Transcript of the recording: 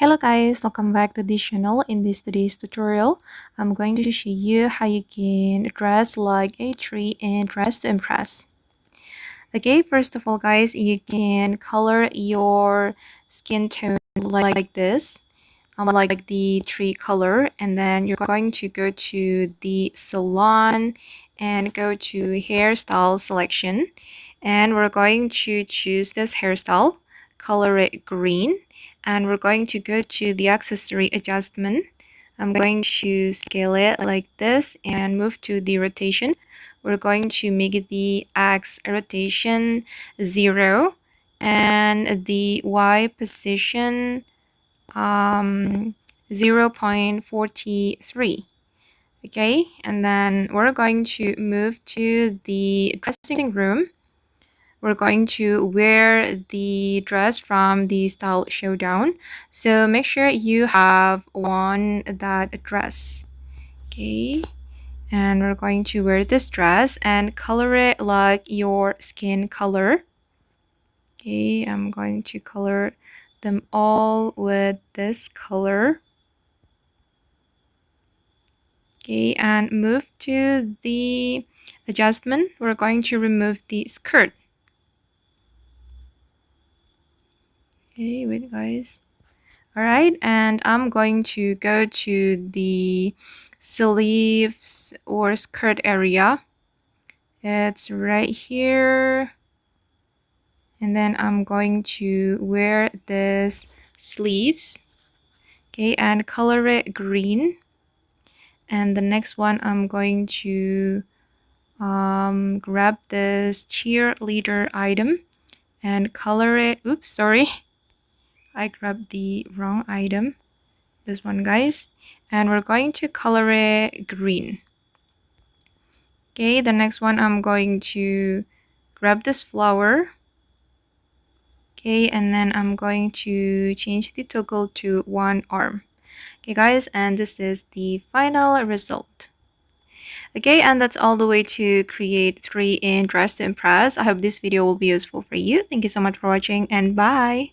Hello guys, welcome back to this channel. In today's tutorial, I'm going to show you how you can dress like a tree and dress to impress. Okay, first of all guys, you can color your skin tone like this, like the tree color, and then you're going to go to the salon and go to hairstyle selection, and we're going to choose this hairstyle, color it green, and we're going to go to the accessory adjustment. I'm going to scale it like this and move to the rotation. We're going to make the X rotation 0 and the Y position 0.43. Okay, and then we're going to move to the dressing room. We're going to wear the dress from the style showdown, so make sure you have on that dress. Okay, and we're going to wear this dress and color it like your skin color. Okay, I'm going to color them all with this color. Okay, and move to the adjustment. We're going to remove the skirt. Okay, wait guys. Alright, and I'm going to go to the sleeves or skirt area. It's right here. And then I'm going to wear this sleeves. Okay, and color it green. And the next one, I'm going to grab this cheerleader item and color it. Oops, sorry. I grabbed the wrong item. This one, guys. And we're going to color it green. Okay, the next one, I'm going to grab this flower. Okay, and then I'm going to change the toggle to one arm. Okay guys, and this is the final result. Okay, and that's all the way to create 3 in Dress to Impress. I hope this video will be useful for you. Thank you so much for watching, and bye.